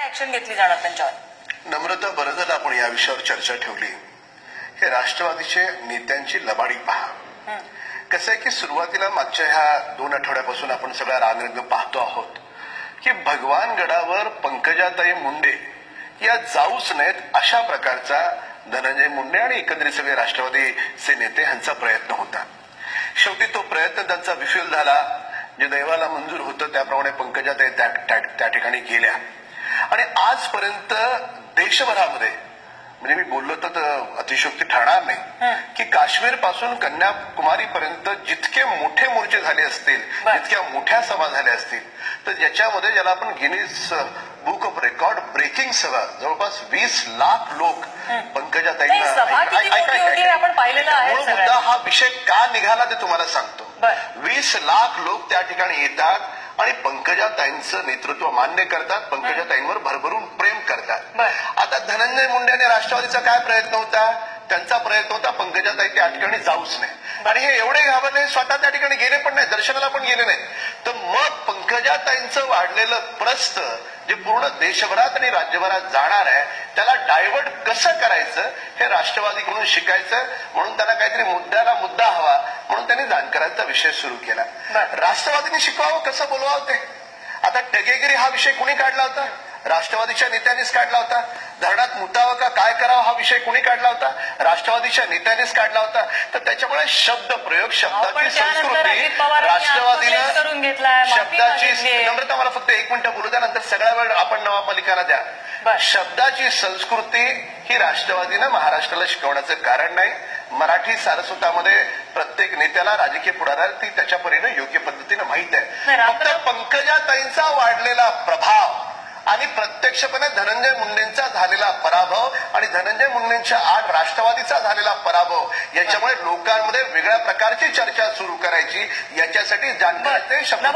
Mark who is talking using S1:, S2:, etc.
S1: Action घेतली जाणार त्यांच्यावर?
S2: नम्रता, बरं झालं आपण या विषयावर चर्चा ठेवली. हे राष्ट्रवादीचे नेत्यांची लबाडी पहा. कसं आहे की सुरुवातीला मागच्या ह्या 2 आठवड्यापासून आपण सगळा रागरंग पाहतो आहोत की भगवान गडावर पंकजाताई मुंडे या जाऊच नयेत अशा प्रकारचा धनंजय मुंडे आणि एकंदरीत सगळे राष्ट्रवादीचे नेते ह्यांचा प्रयत्न होता. शेवटी तो प्रयत्न त्यांचा विफल झाला. जे दैवाला मंजूर होतं त्याप्रमाणे पंकजाताई त्या ठिकाणी गेल्या आणि आजपर्यंत देशभरामध्ये म्हणजे मी बोललो तर अतिशयोक्ती ठरणार नाही की काश्मीर पासून कन्याकुमारी पर्यंत जितके मोठे मोर्चे झाले असतील, जितक्या मोठ्या सभा झाल्या असतील, तर ज्याच्यामध्ये ज्याला आपण Guinness book of record breaking सभा जवळपास 20 लाख लोक पंकजाताईंना मुद्दा हा विषय का निघाला ते तुम्हाला सांगतो. 20 लाख लोक त्या ठिकाणी येतात आणि पंकजाताईंचं नेतृत्व मान्य करतात, पंकजाताईंवर भरभरून प्रेम करतात. आता धनंजय मुंडे आणि राष्ट्रवादीचा काय प्रयत्न होता? त्यांचा प्रयत्न होता पंकजाताई त्या ठिकाणी जाऊच नाही आणि हे एवढे घाबरले, स्वतः त्या ठिकाणी गेले पण नाही, दर्शनाला पण गेले नाही. तर मग पंकजाताईंचं वाढलेलं प्रस्थ जे पूर्ण देशभरात आणि राज्यभरात जाणार आहे त्याला डायव्हर्ट कसं करायचं हे राष्ट्रवादीकडून शिकायचं. म्हणून त्यांना काहीतरी मुद्द्याला मुद्दा हवा म्हणून त्यांनी जानकरांचा विषय सुरू केला. राष्ट्रवादीने शिकवावं कसं बोलवावं ते. आता टगेगिरी हा विषय कुणी काढला होता? राष्ट्रवादीच्या नेत्यांनीच काढला होता. धरणात मुतावं का काय करावं हा विषय कुणी काढला होता? राष्ट्रवादीच्या नेत्यांनीच काढला होता. तर त्याच्यामुळे शब्द प्रयोग, शब्दाची संस्कृती राष्ट्रवादीनं शब्दाची नम्रता मला फक्त 1 मिनिट बोलू द्या, नंतर सगळा वेळ आपण नवाब मलिकाला द्या. शब्दाची संस्कृती ही राष्ट्रवादीनं महाराष्ट्राला शिकवण्याचं कारण नाही. मराठी सारस्वतामध्ये प्रत्येक नेत्याला, राजकीय पुढाऱ्याला ती त्याच्या परीने योग्य पद्धतीने माहित आहे. फक्त पंकजाताईंचा वाढलेला प्रभाव आणि प्रत्यक्षपणे धनंजय मुंडेंचा झालेला पराभव आणि धनंजय मुंडेंच्या आड राष्ट्रवादीचा झालेला पराभव याच्यामुळे लोकांमध्ये वेगळ्या प्रकारची चर्चा सुरू करायची याच्यासाठी जानकरांचे शब्द